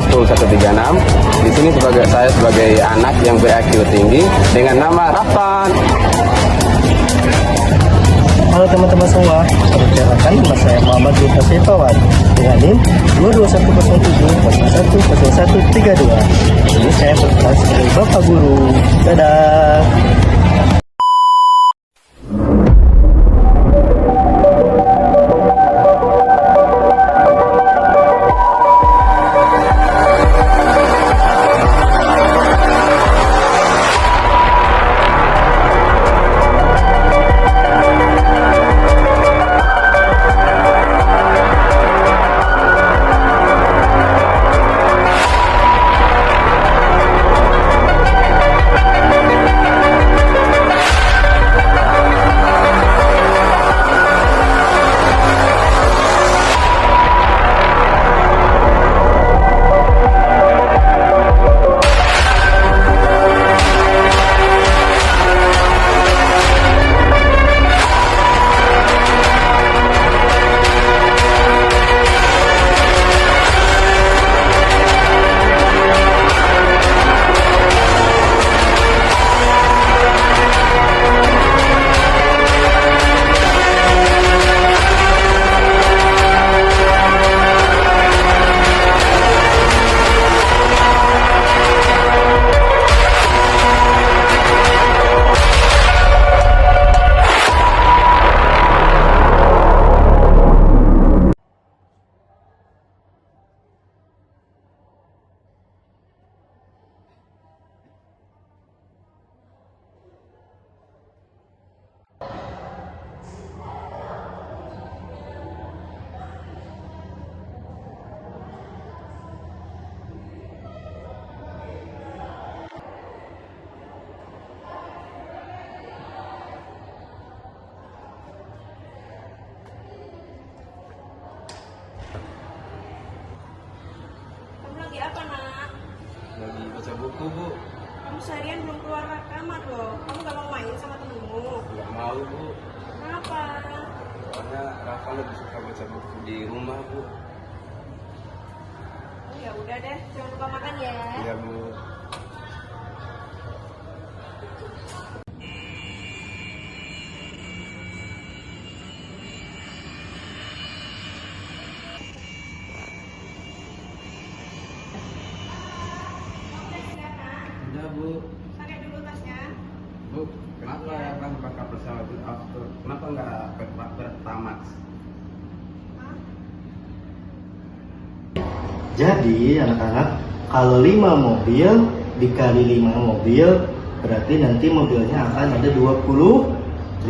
136. Di sini saya sebagai anak yang ber-IQ tinggi dengan nama Rafan. Halo teman-teman semua, perkenalkan nama saya Muhammad Zulfa Saifawan dengan NIM 22107010132. Ini saya berkelas sebagai Bapak Guru. Dadah. Apa nak? Lagi baca buku, Bu. Kamu seharian belum keluar kamar loh. Kamu gak mau main sama temenmu? Nggak mau, Bu. Kenapa? Karena Rafa lebih suka baca buku di rumah, Bu. Ya udah deh, jangan lupa makan ya. Iya, Bu. Udah, Bu. Pakai dulu tasnya. Bu, kenapa ya kan pakai pesawat itu after? Kenapa nggak Pertamax? Jadi anak-anak, kalau 5 mobil dikali 5 mobil berarti nanti mobilnya akan ada 25.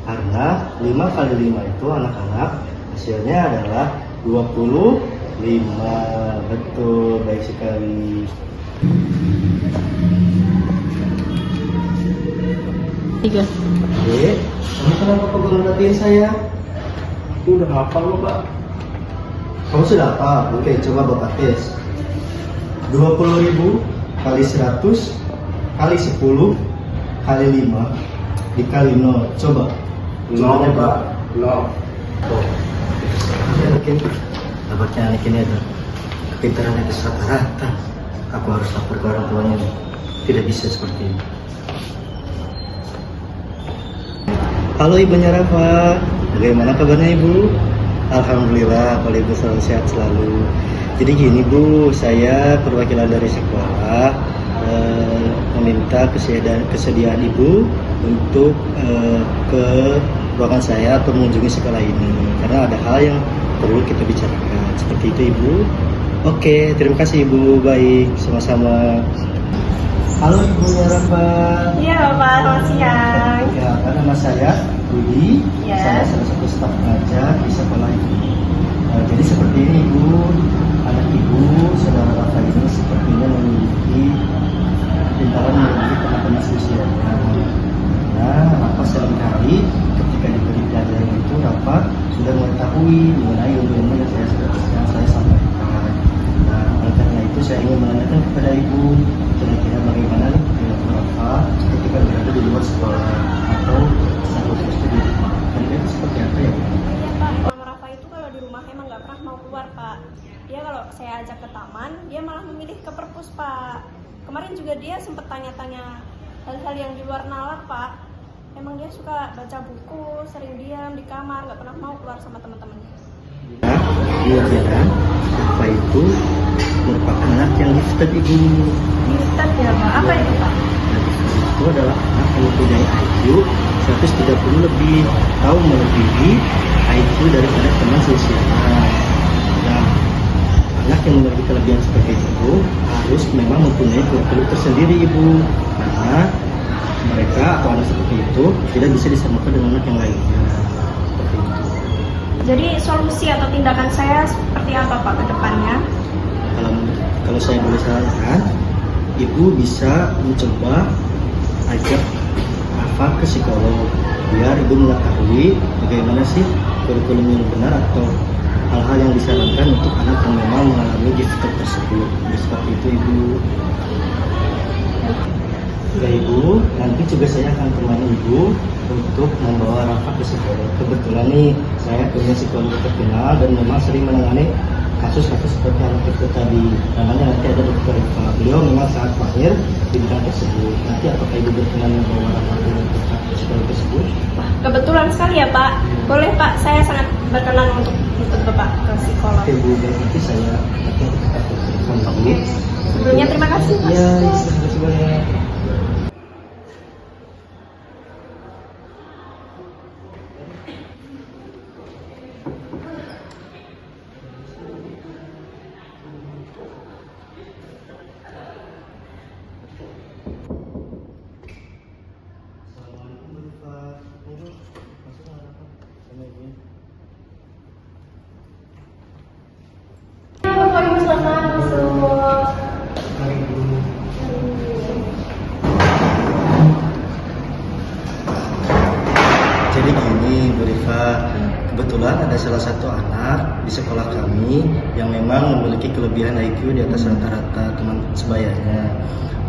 Karena 5 kali 5 itu anak-anak hasilnya adalah 25. Betul, baik sekali. 3. Oke, kamu kenapa pegang latihan saya? Aku udah hafal loh, Pak. Kamu sudah apa? Oke, coba Bapak tes. 20.000 kali 100 kali 10 kali 5 dikali 0. Coba. Nol, Pak. Nol. Oh. Dapatnya anak ini ada kepintaran di atas rata-rata. Aku harus lapor ke orang tuanya nih. Tidak bisa seperti ini. Halo ibunya Rafa, bagaimana kabarnya ibu? Alhamdulillah, kalau ibu selalu sehat selalu. Jadi gini bu, saya perwakilan dari sekolah meminta kesediaan ibu untuk ke ruangan saya atau mengunjungi sekolah ini karena ada hal yang perlu kita bicarakan. Seperti itu ibu. Oke, terima kasih ibu. Baik, sama-sama. Halo ibunya Rafa. Iya Bapak, selamat siang. Ya, karena nama saya Budi, Ya. saya salah satu staf pengajar di sekolah ini. Jadi seperti ini ibu, anak ibu, saudara Rafa ini sepertinya memiliki pintaran memiliki teman-teman usianya. Nah, Rafa seringkali ketika diberi pelajaran itu Rafa sudah mengetahui mengenai ilmu yang saya sampaikan. Nah, oleh karena itu saya ingin menanyakan kepada ibu, kira-kira bagaimana nih perilaku Rafa ketika berada di luar sekolah atau saat khusus di rumah. Kira-kira itu seperti apa ya? Iya Pak, Mama Rafa itu kalau di rumah emang gak pernah mau keluar Pak. dia kalau saya ajak ke taman, dia malah memilih ke perpus, Pak. Kemarin juga dia sempat tanya-tanya hal-hal yang di luar nalar, Pak. Emang dia suka baca buku, sering diam di kamar, nggak pernah mau keluar sama teman-temannya. Dia bilang Rafa itu merupakan anak yang gifted, Ibu. Gifted ya, Pak? Apa itu, Pak? Nah, gifted itu adalah anak yang mempunyai IQ 130 lebih, atau melebihi IQ daripada teman seusianya. Nah, anak yang memiliki kelebihan seperti itu harus memang mempunyai kurikulum tersendiri, Ibu, karena mereka atau anak seperti itu tidak bisa disamakan dengan anak yang lainnya. Seperti itu. Jadi solusi atau tindakan saya seperti apa, Pak, ke depannya? Kalau saya boleh sarankan, Ibu bisa mencoba ajak Rafa ke psikolog biar Ibu mengetahui bagaimana sih kurikulum yang benar atau hal-hal yang disarankan untuk anak yang memang mengalami gifted tersebut. Jadi seperti itu, Ibu. Ya, Ibu, nanti juga saya akan temani Ibu untuk membawa Rafa ke psikolog. Kebetulan nih saya punya psikolog terkenal dan memang sering menangani kasus-kasus seperti anak itu tadi. Namanya nanti ada Dr. Rifa. Beliau memang sangat mahir di bidang tersebut. Nanti apakah Ibu berkenan membawa Rafa ke psikolog tersebut? Wah, kebetulan sekali ya, Pak. Boleh, Pak, saya sangat berkenan untuk ikut Bapak ke psikolog. Oke, Bu, berarti saya akan tetap bertelepon dulu. Sebelumnya terima kasih, Pak. Ya, terima kasih banyak. Assalamualaikum, Bu Rifa. Monggo, masuklah, Rafa. Sama Ibu. Bapak Ibu selamat masuk. Mari, Bu. Jadi gini, Bu Rifa, kebetulan ada salah satu anak di sekolah kami yang memang memiliki kelebihan IQ di atas rata-rata teman sebayanya.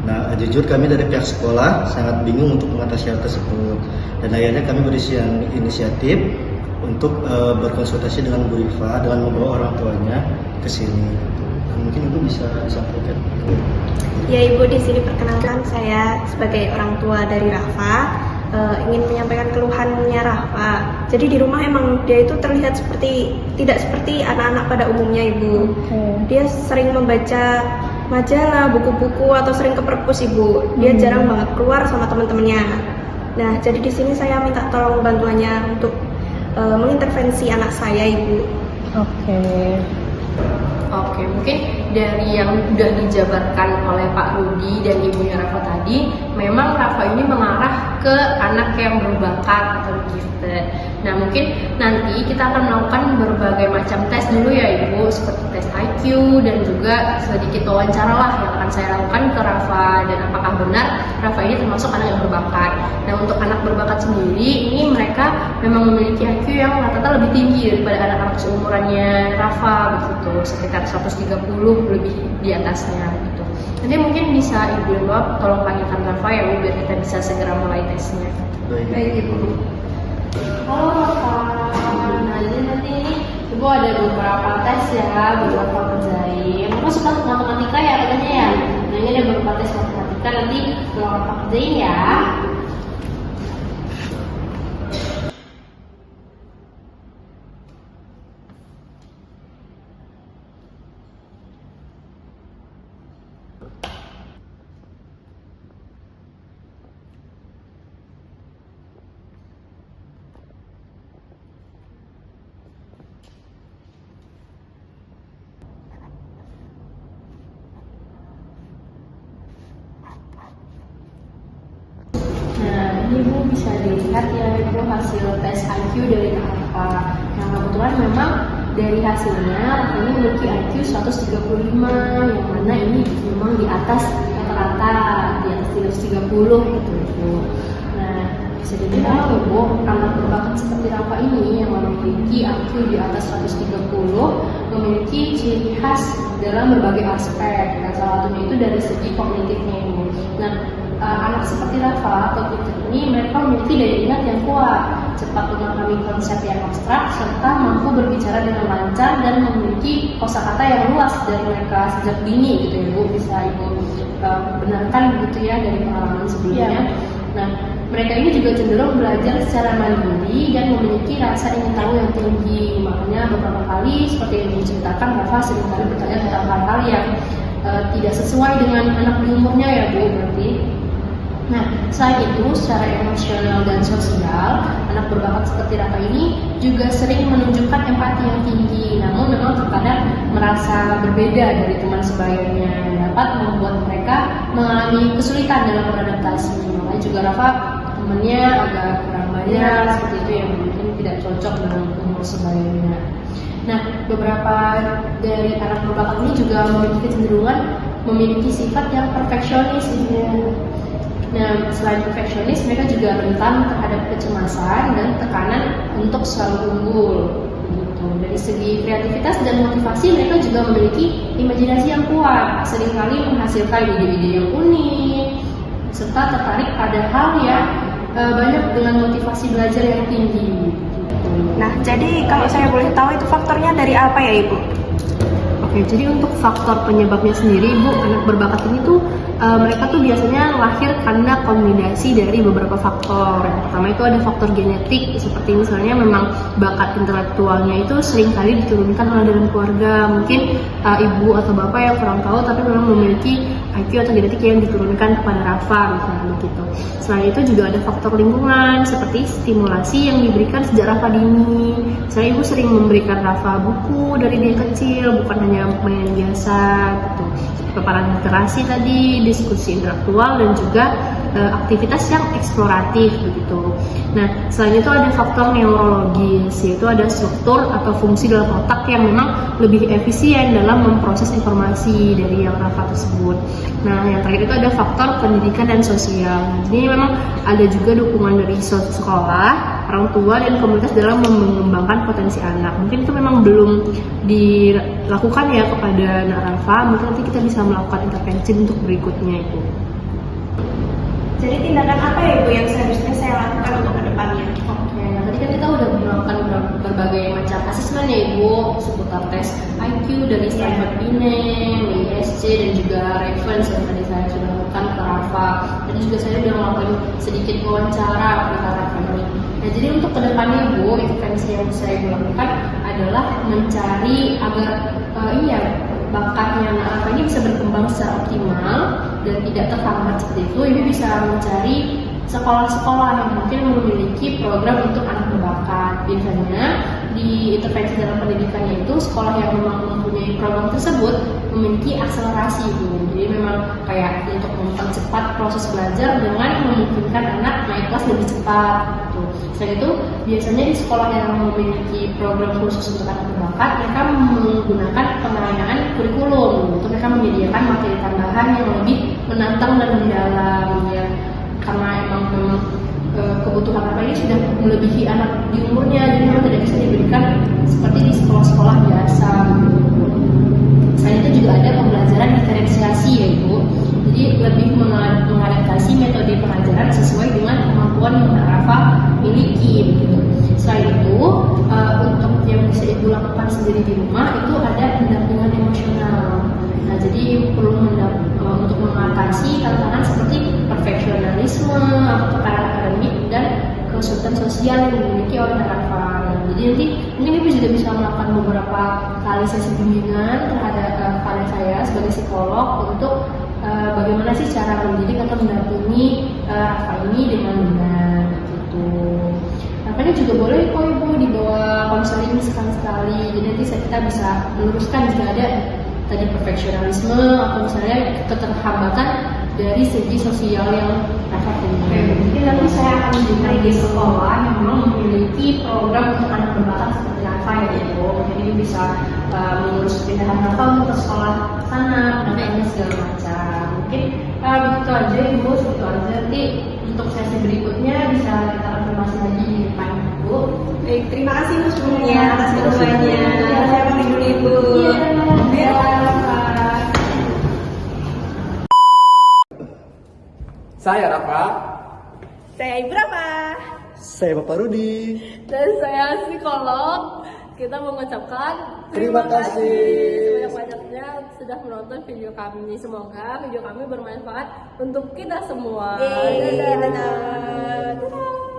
Nah, jujur kami dari pihak sekolah sangat bingung untuk mengatasi hal tersebut. Dan akhirnya kami inisiatif untuk berkonsultasi dengan Bu Rifa dengan membawa orang tuanya ke sini. Mungkin Ibu bisa disampaikan. Ya, Ibu, di sini perkenalkan saya sebagai orang tua dari Rafa. Ingin menyampaikan keluhannya Rafa. Jadi di rumah emang dia itu terlihat tidak seperti anak-anak pada umumnya, Ibu. Dia sering membaca majalah, buku-buku, atau sering ke perpus, Ibu. Dia jarang banget keluar sama teman-temannya. Nah, jadi di sini saya minta tolong bantuannya untuk mengintervensi anak saya, Ibu. Oke, mungkin dari yang sudah dijabarkan oleh Pak Rudi dan ibunya Rafa tadi, memang Rafa ini mengarah ke anak yang berbakat atau gifted. Nah, mungkin nanti kita akan melakukan berbagai macam tes dulu ya Ibu, seperti tes IQ dan juga sedikit wawancara lah yang akan saya lakukan ke Rafa, dan apakah benar Rafa ini termasuk anak yang berbakat. Nah, untuk anak berbakat sendiri, ini mereka memang memiliki IQ yang rata-rata lebih tinggi daripada anak-anak seumurannya Rafa, begitu, sekitar 130 lebih di atasnya gitu. Nanti mungkin bisa Ibu jawab, tolong panggilkan Rafa ya Bu, biar kita bisa segera mulai tesnya. Baik, Ibu. Halo Rafa, nah jadi nanti Ibu ada beberapa tes ya buat Rafa kerjain. Kamu suka matematika ya katanya ya? Nah ini ada beberapa tes matematika, nanti tolong Rafa kerjain ya. Nah, ini Bu bisa dilihat ya itu hasil tes IQ dari Rafa. Nah, kebetulan memang dari hasilnya Rafa ini memiliki IQ 135, yang mana ini memang di atas rata-rata, di atas 330 gitu Bu. Nah, bisa dibilang Ibu, anak berbakat seperti Rafa ini yang memiliki IQ di atas 130 memiliki ciri khas dalam berbagai aspek. Nah, salah satunya itu dari segi kognitifnya Ibu. Nah, anak seperti Rafa atau Putri ini mereka memiliki daya ingat yang kuat, cepat memahami konsep yang abstrak, serta mampu berbicara dengan lancar dan memiliki kosakata yang luas dari mereka sejak dini gitu ya Bu. Bisa Ibu benarkan begitu ya dari pengalaman sebelumnya. Nah, mereka ini juga cenderung belajar secara mandiri dan memiliki rasa ingin tahu yang tinggi. Makanya beberapa kali seperti yang diceritakan, Rafa seringkali bertanya tentang hal-hal yang tidak sesuai dengan anak di umurnya ya Bu berarti. Nah, selain itu, secara emosional dan sosial, anak berbakat seperti Rafa ini juga sering menunjukkan empati yang tinggi, namun memang terkadang merasa berbeda dari teman sebayanya yang dapat membuat mereka mengalami kesulitan dalam beradaptasi. Makanya juga Rafa temannya agak kurang banyak, seperti itu yang mungkin tidak cocok dengan umur sebayanya. Nah, beberapa dari anak berbakat ini juga memiliki kecenderungan memiliki sifat yang perfeksionis gitu ya. Nah, selain perfeksionis, mereka juga rentan terhadap kecemasan dan tekanan untuk selalu unggul. Gitu. Dari segi kreativitas dan motivasi, mereka juga memiliki imajinasi yang kuat, seringkali menghasilkan ide-ide yang unik, serta tertarik pada hal yang banyak dengan motivasi belajar yang tinggi. Gitu. Nah, jadi kalau saya boleh tahu itu faktornya dari apa ya Ibu? Oke, jadi untuk faktor penyebabnya sendiri, Bu, anak berbakat ini tuh mereka tuh biasanya lahir karena kombinasi dari beberapa faktor. Yang pertama itu ada faktor genetik, seperti misalnya memang bakat intelektualnya itu seringkali diturunkan oleh dalam keluarga. Mungkin ibu atau bapak yang kurang tahu, tapi memang memiliki IQ atau genetik yang diturunkan kepada Rafa, misalnya begitu. Selain itu juga ada faktor lingkungan, seperti stimulasi yang diberikan sejak Rafa dini. Misalnya ibu sering memberikan Rafa buku dari dia kecil, bukan hanya mainan biasa gitu. Paparan literasi tadi, diskusi intelektual, dan juga aktivitas yang eksploratif begitu. Nah, selain itu ada faktor neurologis, yaitu ada struktur atau fungsi dalam otak yang memang lebih efisien dalam memproses informasi dari yang Rafa tersebut. Nah, yang terakhir itu ada faktor pendidikan dan sosial. Jadi memang ada juga dukungan dari sekolah, orang tua, dan komunitas dalam mengembangkan potensi anak. Mungkin itu memang belum dilakukan ya kepada anak Rafa, mungkin nanti kita bisa melakukan intervensi untuk berikutnya itu. Jadi tindakan apa ya Ibu yang seharusnya saya lakukan untuk kedepannya? Oke, nah tadi kan kita udah melakukan berbagai macam asesmen ya Ibu, seputar tes IQ dari Stanford Binet, ISC, dan juga reference yang tadi saya sudah lakukan ke Rafa. Tadi juga saya sudah melakukan sedikit wawancara kepada Rafa ini. Nah, jadi untuk kedepannya Bu, intervensi yang saya lakukan adalah mencari agar bakatnya anak Rafa ini bisa berkembang secara optimal dan tidak terhambat seperti itu. Ibu bisa mencari sekolah-sekolah yang mungkin memiliki program untuk anak berbakat. Biasanya di intervensi dalam pendidikannya itu sekolah yang memang mempunyai program tersebut memiliki akselerasi Bu. Jadi memang kayak untuk mempercepat proses belajar dengan memungkinkan anak naik kelas lebih cepat gitu. Selain itu biasanya di sekolah yang memiliki program khusus untuk anak berbakat, mereka menggunakan penganayaan kurikulum untuk mereka menyediakan materi tambahan yang lebih menantang dan mendalam ya, karena memang kebutuhan apa ini sudah melebihi anak di umurnya, jadi memang tidak bisa diberikan seperti di sekolah-sekolah biasa. Selain itu juga ada pembelajaran diferensiasi ya Ibu, jadi lebih mengadaptasi metode pengajaran sesuai dengan kemampuan yang Rafa miliki gitu. Selain itu untuk yang bisa Ibu lakukan sendiri di rumah itu ada pendampingan emosional. Nah, jadi perlu untuk mengatasi tantangan seperti perfeksionisme atau tekanan akademik dan kesulitan sosial yang dimiliki oleh Rafa. Jadi nanti mungkin Ibu juga bisa melakukan beberapa kali sesi bimbingan terhadap pada saya sebagai psikolog untuk bagaimana sih cara mendidik atau mendampingi Rafa ini dengan benar gitu. Makanya juga boleh kok Ibu dibawa konseling sekali-sekali. Jadi nanti kita bisa meluruskan jika ada tadi perfeksionisme atau misalnya keterhambatan dari segi sosial yang Rafa punya. Jadi nanti saya akan menjumpai di sekolah yang memang memiliki program untuk anak berbakat seperti Rafa ya Ibu. Jadi bisa mengurus pindahan Rafa untuk sekolah sana, pendampingan segala macam. Mungkin begitu aja Ibu, segitu aja. Nanti untuk sesi berikutnya bisa kita konfirmasi lagi di depan Ibu. Baik, terima kasih Bu sebelumnya atas keduanya. Saya pamit dulu Ibu. Iya. Saya Rafa. Saya Ibu Rafa. Saya Bapak Rudi. Dan saya psikolog. Kita mengucapkan Terima kasih sebanyak-banyaknya sudah menonton video kami. Semoga video kami bermanfaat untuk kita semua. Yeay, Dadah. dadah. Dadah.